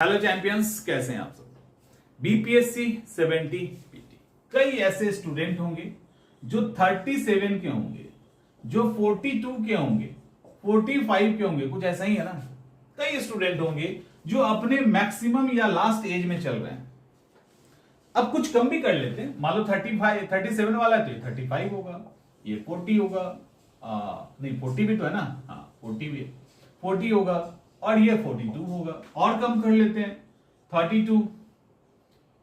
Hello champions, कैसे हैं आप सब। बीपीएससी 70 पीटी कई ऐसे स्टूडेंट होंगे जो 37 के होंगे, जो 42 के होंगे, 45 के होंगे, कुछ ऐसा ही है ना। कई स्टूडेंट होंगे जो अपने मैक्सिमम या लास्ट एज में चल रहे हैं। अब कुछ कम भी कर लेते हैं, मान लो 37 वाला है तो 35 होगा, ये 40 होगा, नहीं 40 भी तो है ना, हाँ 40 भी है, 40 होगा और ये 42 होगा। और कम कर लेते हैं 32,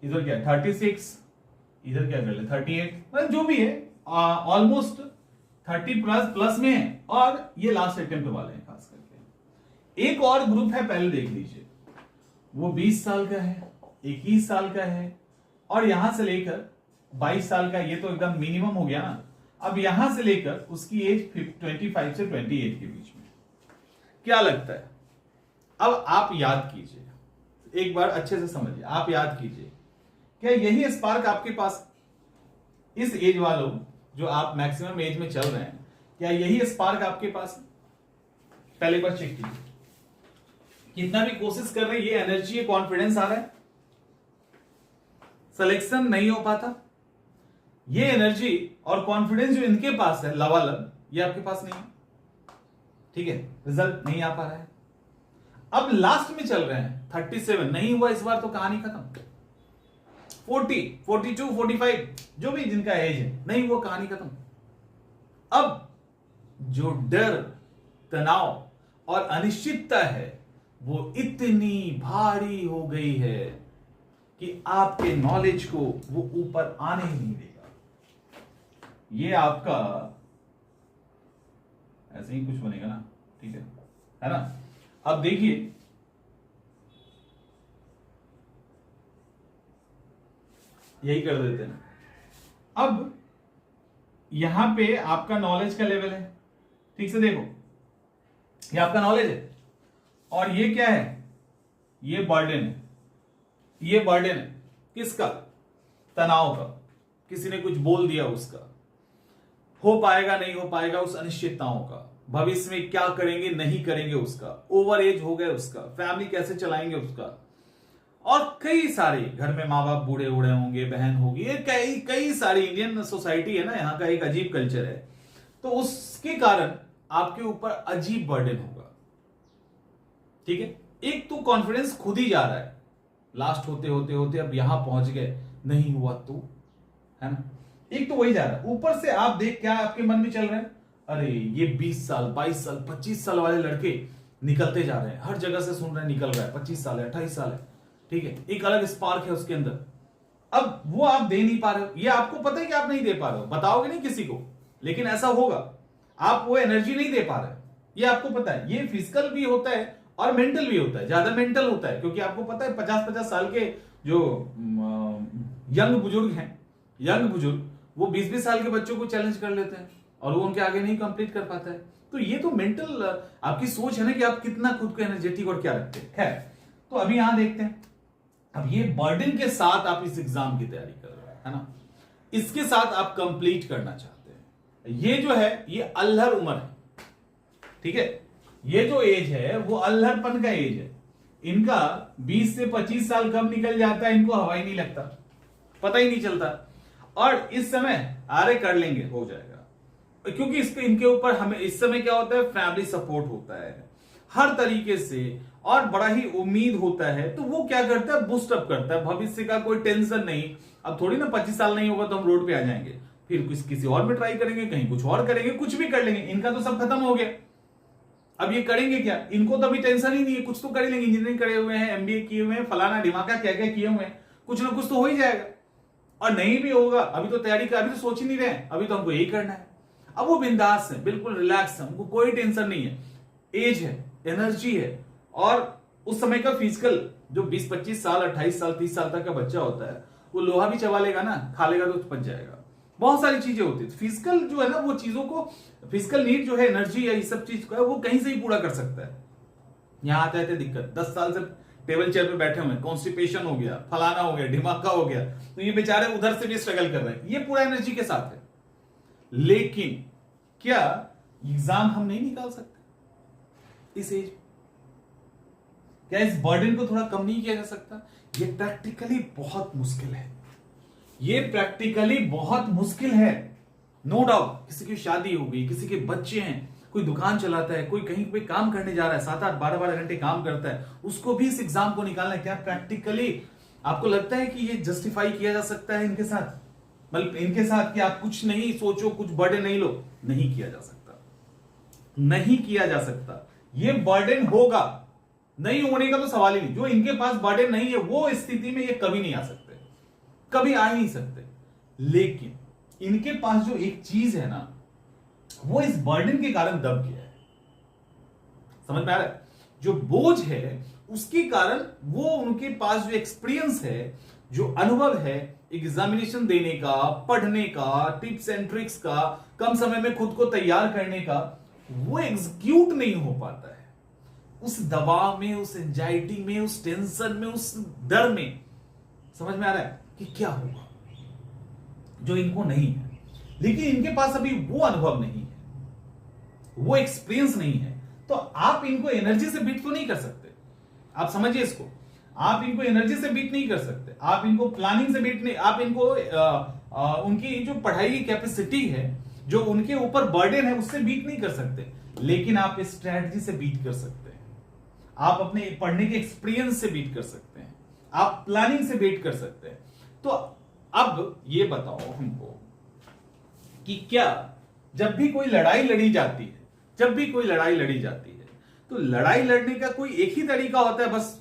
इधर क्या 36, इधर क्या कर ले 38, मतलब जो भी है ऑलमोस्ट 30 प्लस में है। और ये लास्ट अटेम्प्ट वाले हैं खास करके। एक और ग्रुप है, पहले देख लीजिए, वो 20 साल का है, 21 साल का है और यहां से लेकर 22 साल का, ये तो एकदम मिनिमम हो गया ना। अब यहां से लेकर उसकी एज 25 से 28 के बीच में। क्या लगता है, अब आप याद कीजिए, एक बार अच्छे से समझिए, आप याद कीजिए, क्या यही स्पार्क आपके पास, इस एज वालों जो आप मैक्सिमम एज में चल रहे हैं, क्या यही स्पार्क आपके पास है? पहले बार चेक कीजिए, कितना भी कोशिश कर रहे हैं, ये एनर्जी, ये कॉन्फिडेंस आ रहा है, सिलेक्शन नहीं हो पाता। ये एनर्जी और कॉन्फिडेंस जो इनके पास है लबालब, ये आपके पास नहीं है, ठीक है, रिजल्ट नहीं आ पा रहा है। अब लास्ट में चल रहे हैं 37, नहीं हुआ इस बार तो कहानी खत्म। 40, 42, 45 जो भी जिनका एज है, नहीं हुआ कहानी खत्म। अब जो डर, तनाव और अनिश्चितता है वो इतनी भारी हो गई है कि आपके नॉलेज को वो ऊपर आने ही नहीं देगा। ये आपका ऐसे ही कुछ बनेगा ना, ठीक है ना। अब देखिए, यही कर देते हैं। अब यहां पे आपका नॉलेज का लेवल है, ठीक से देखो, ये आपका नॉलेज है और ये क्या है, ये बर्डन है। ये बर्डन है किसका? तनाव का। किसी ने कुछ बोल दिया उसका, हो पाएगा नहीं हो पाएगा उस अनिश्चितताओं का, भविष्य में क्या करेंगे नहीं करेंगे उसका, ओवर एज हो गया उसका, फैमिली कैसे चलाएंगे उसका, और कई सारे घर में माँ बाप बूढ़े उड़े होंगे, बहन होगी, ये कई कई सारी, इंडियन सोसाइटी है ना, यहाँ का एक अजीब कल्चर है, तो उसके कारण आपके ऊपर अजीब बर्डन होगा, ठीक है। एक तो कॉन्फिडेंस खुद ही जा रहा है, लास्ट होते होते होते अब यहां पहुंच गए, नहीं हुआ तो, है ना। एक तो वही जा रहा है, ऊपर से आप देख क्या आपके मन में चल रहा है, अरे ये 20 साल 22 साल 25 साल वाले लड़के निकलते जा रहे हैं, हर जगह से सुन रहे हैं निकल रहा है, 25 साल है 28 साल है, ठीक है, एक अलग स्पार्क है उसके अंदर। अब वो आप दे नहीं पा रहे हो, ये आपको पता है कि आप नहीं दे पा रहे हो, बताओगे नहीं किसी को, लेकिन ऐसा होगा, आप वो एनर्जी नहीं दे पा रहे, ये आपको पता है। ये फिजिकल भी होता है और मेंटल भी होता है, ज्यादा मेंटल होता है, क्योंकि आपको पता है 50-50 साल के जो यंग बुजुर्ग हैं, यंग बुजुर्ग वो 20-20 साल के बच्चों को चैलेंज कर लेते हैं और वो उनके आगे नहीं कंप्लीट कर पाता है। तो ये तो मेंटल आपकी सोच है ना कि आप कितना खुद को एनर्जेटिक और क्या रखते हैं। खैर, तो अभी यहां देखते हैं, अब ये बर्डन के साथ आप इस एग्जाम की तैयारी कर रहे हैं, है ना, इसके साथ आप कंप्लीट करना चाहते हैं। ये जो है ये अल्हड़ उम्र है, ठीक है, ये जो एज है वो अल्हड़पन का एज है। इनका 20 से 25 साल कब निकल जाता है, इनको हवा ही नहीं लगता, पता ही नहीं चलता, और इस समय अरे कर लेंगे हो जाएगा, क्योंकि इसके इनके ऊपर हमें इस समय क्या होता है, फैमिली सपोर्ट होता है हर तरीके से और बड़ा ही उम्मीद होता है, तो वो क्या करता है, बूस्ट अप करता है, भविष्य का कोई टेंशन नहीं। अब थोड़ी ना 25 साल नहीं होगा तो हम रोड पे आ जाएंगे, फिर किसी और में ट्राई करेंगे, कहीं कुछ और करेंगे, कुछ भी कर लेंगे, इनका तो सब खत्म हो गया। अब ये करेंगे क्या, इनको तो अभी टेंशन ही नहीं है, कुछ तो कर लेंगे, इंजीनियरिंग करे हुए हैं, एमबीए किए हुए हैं, फलाना ढिमाका क्या क्या किए हुए हैं, कुछ ना कुछ तो हो ही जाएगा। और नहीं भी होगा, अभी तो तैयारी कर, अभी तो सोच ही नहीं रहे, अभी तो हमको यही करना है। अब वो बिंदास है, बिल्कुल रिलैक्स है, उनको कोई टेंशन नहीं है, एज है, एनर्जी है, और उस समय का फिजिकल जो 20-25 साल 28 साल 30 साल तक का बच्चा होता है, वो लोहा भी चबा लेगा ना, खा लेगा तो पच जाएगा, बहुत सारी चीजें होती है। फिजिकल जो है ना, वो चीजों को, फिजिकल नीड जो है, एनर्जी या ये सब चीज को है, वो कहीं से ही पूरा कर सकता है। यहां आते आते दिक्कत, 10 साल से टेबल चेयर पे बैठे हुए, कॉन्स्टिपेशन हो गया, फलाना हो गया, ढिमाका हो गया, तो ये बेचारे उधर से भी स्ट्रगल कर रहे हैं, ये पूरा एनर्जी के साथ है। लेकिन क्या एग्जाम हम नहीं निकाल सकते इस एज? क्या इस बर्डन को थोड़ा कम नहीं किया जा सकता? ये प्रैक्टिकली बहुत मुश्किल है, ये प्रैक्टिकली बहुत मुश्किल है, नो डाउट। किसी की शादी हो गई, किसी के बच्चे हैं, कोई दुकान चलाता है, कोई कहीं पे काम करने जा रहा है, 7-8 12-12 घंटे काम करता है, उसको भी इस एग्जाम को निकालना है। क्या प्रैक्टिकली आपको लगता है कि ये जस्टिफाई किया जा सकता है इनके साथ? मतलब इनके साथ कि आप कुछ नहीं सोचो, कुछ बर्डन नहीं लो? नहीं किया जा सकता, नहीं किया जा सकता। ये बर्डन होगा, नहीं होने का तो सवाल ही नहीं। जो इनके पास बर्डन नहीं है वो स्थिति में ये कभी नहीं आ सकते, कभी आ ही नहीं सकते। लेकिन इनके पास जो एक चीज है ना, वो इस बर्डन के कारण दब गया है। समझ में आ रहा है? जो बोझ है उसके कारण वो उनके पास जो एक्सपीरियंस है, जो अनुभव है एग्जामिनेशन देने का, पढ़ने का, टिप्स एंड ट्रिक्स का, कम समय में खुद को तैयार करने का, वो एग्जीक्यूट नहीं हो पाता है। उस दबाव में, उस एंजाइटी में, उस टेंशन में, उस डर में। समझ में आ रहा है कि क्या होगा, जो इनको नहीं है। लेकिन इनके पास अभी वो अनुभव नहीं है, वो एक्सपीरियंस नहीं है, तो आप इनको एनर्जी से बीट तो नहीं कर सकते। आप समझिए इसको, आप इनको एनर्जी से बीट नहीं कर सकते, आप इनको प्लानिंग से बीट नहीं, आप इनको उनकी जो पढ़ाई की कैपेसिटी है, जो उनके ऊपर बर्डन है, उससे बीट नहीं कर सकते। लेकिन आप स्ट्रैटेजी से बीट कर सकते हैं, आप अपने पढ़ने के एक्सपीरियंस से बीट कर सकते हैं, आप प्लानिंग से बीट कर सकते हैं। तो अब ये बताओ हमको कि क्या जब भी कोई लड़ाई लड़ी जाती है, जब भी कोई लड़ाई लड़ी जाती है, तो लड़ाई लड़ने का कोई एक ही तरीका होता है, बस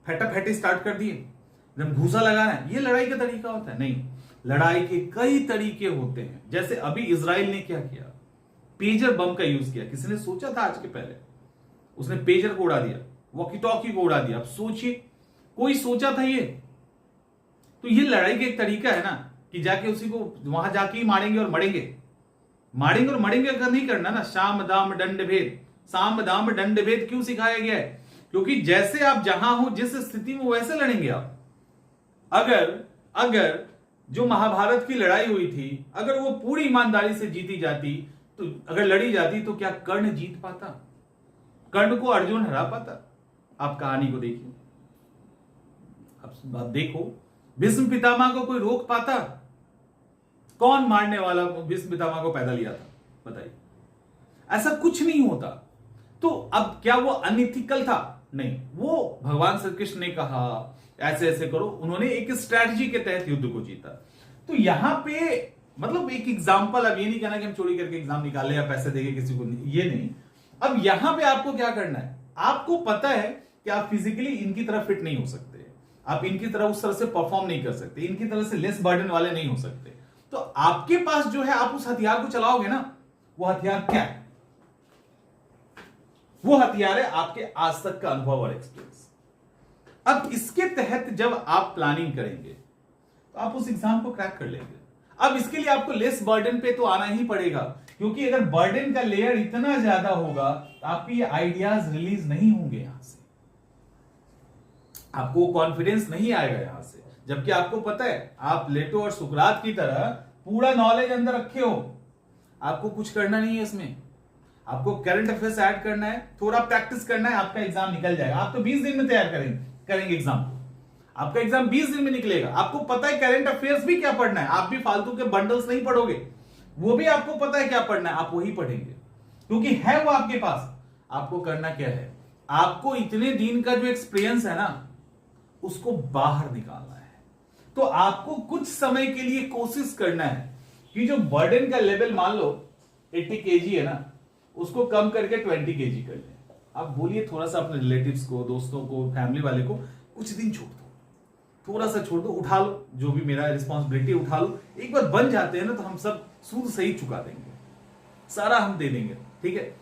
फटाफट स्टार्ट कर दिए, एकदम घूसा लगाना है, ये लड़ाई का तरीका होता है? नहीं, लड़ाई के कई तरीके होते हैं। जैसे अभी इजराइल ने क्या किया, पेजर बम का यूज किया। किसी ने सोचा था आज के पहले? उसने पेजर को उड़ा दिया, वॉकी टॉकी को उड़ा दिया। अब सोचिए, कोई सोचा था ये? तो ये लड़ाई का एक तरीका है ना, कि जाके उसी को वहां जाके ही मारेंगे और मरेंगे, मारेंगे और मरेंगे। अगर नहीं करना ना, शाम दाम दंड भेद, साम दाम दंड भेद क्यों सिखाया गया है? क्योंकि जैसे आप जहां हो, जिस स्थिति में, वैसे लड़ेंगे आप। अगर जो महाभारत की लड़ाई हुई थी, अगर वो पूरी ईमानदारी से जीती जाती, तो अगर लड़ी जाती, तो क्या कर्ण जीत पाता? कर्ण को अर्जुन हरा पाता? आप कहानी को देखिए, अब देखो, भीष्म पितामह को कोई रोक पाता? कौन मारने वाला भीष्म पितामह को पैदा लिया था, बताइए? ऐसा कुछ नहीं होता। तो अब क्या वो अनइथिकल था? नहीं, वो भगवान श्री कृष्ण ने कहा ऐसे ऐसे करो, उन्होंने एक स्ट्रैटेजी के तहत युद्ध को जीता। तो यहां पे मतलब एक एग्जांपल, अब ये नहीं कहना कि हम चोरी करके एग्जाम निकाले या पैसे देके किसी को, ये नहीं। अब यहां पे आपको क्या करना है, आपको पता है कि आप फिजिकली इनकी तरह फिट नहीं हो सकते, आप इनकी तरह उस तरह से परफॉर्म नहीं कर सकते, इनकी तरह से लेस बर्डन वाले नहीं हो सकते। तो आपके पास जो है, आप उस हथियार को चलाओगे ना, वो हथियार क्या है? वो हथियार है आपके आज तक का अनुभव और एक्सपीरियंस। अब इसके तहत जब आप प्लानिंग करेंगे, तो आप उस एग्जाम को क्रैक कर लेंगे। अब इसके लिए आपको लेस बर्डन पे तो आना ही पड़ेगा, क्योंकि अगर बर्डन का लेयर इतना ज्यादा होगा, तो आपके ये आइडियाज रिलीज नहीं होंगे यहां से, आपको कॉन्फिडेंस नहीं आएगा यहां से। जबकि आपको पता है, आप प्लेटो और सुकरात की तरह पूरा नॉलेज अंदर रखे हो, आपको कुछ करना नहीं है इसमें। आपको करंट अफेयर्स ऐड करना है, थोड़ा प्रैक्टिस करना है, आपका एग्जाम निकल जाएगा। आप तो 20 दिन में तैयार करेंगे एग्जाम को, आपका एग्जाम 20 दिन में निकलेगा। आपको पता है करंट अफेयर्स भी क्या पढ़ना है, आप भी फालतू के बंडल्स नहीं पढ़ोगे, वो भी आपको पता है क्या पढ़ना है, आप वही पढ़ेंगे, क्योंकि है वो आपके पास। आपको करना क्या है, आपको इतने दिन का जो एक्सपीरियंस है ना, उसको बाहर निकालना है। तो आपको कुछ समय के लिए कोशिश करना है कि जो बर्डन का लेवल मान लो 80 kg है ना, उसको कम करके 20 kg कर लें। आप बोलिए थोड़ा सा अपने रिलेटिव्स को, दोस्तों को, फैमिली वाले को कुछ दिन छोड़ दो, थोड़ा सा छोड़ दो, उठा लो, जो भी मेरा रिस्पॉन्सिबिलिटी उठा लो। एक बार बन जाते हैं ना, तो हम सब सूद सही चुका देंगे, सारा हम दे देंगे, ठीक है?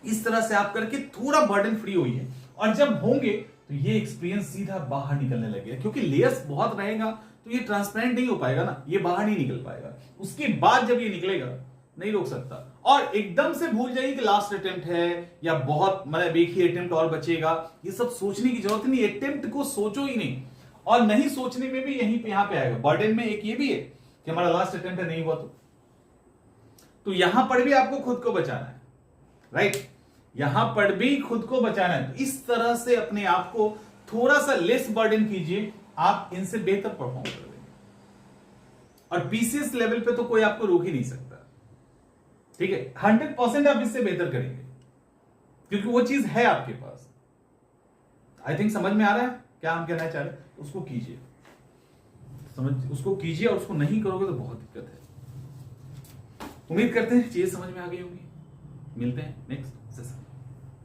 इस तरह से आप करके थोड़ा बर्डन फ्री होइए, और जब होंगे तो ये एक्सपीरियंस सीधा बाहर निकलने लगेगा। क्योंकि लेयर्स बहुत रहेगा तो ये ट्रांसपेरेंट नहीं हो पाएगा ना, ये बाहर नहीं निकल पाएगा। उसके बाद जब ये निकलेगा, नहीं रोक सकता। और एकदम से भूल जाइए कि लास्ट अटेम्प्ट है, या बहुत मतलब एक ही अटेम्प्ट और बचेगा, ये सब सोचने की जरूरत नहीं। अटेम्प्ट को सोचो ही नहीं, और नहीं सोचने में भी यहीं पे, यहां पे आएगा बर्डन में। एक ये भी है कि हमारा लास्ट अटेम्प्ट नहीं हुआ, तो यहां पर भी आपको खुद को बचाना है, राइट? यहां पर भी खुद को बचाना है। तो इस तरह से अपने आप को थोड़ा सा लेस बर्डन कीजिए, आप इनसे बेहतर परफॉर्म कर देंगे। और बीसीएस लेवल पे तो कोई आपको रोक ही नहीं सकता, ठीक है। 100% आप इससे बेहतर करेंगे, क्योंकि वो चीज है आपके पास। आई थिंक समझ में आ रहा है क्या हम कहना चाह रहे हैं। उसको कीजिए, उसको कीजिए, और उसको नहीं करोगे तो बहुत दिक्कत है। उम्मीद करते हैं चीजें समझ में आ गई होंगी। मिलते हैं नेक्स्ट सेशन।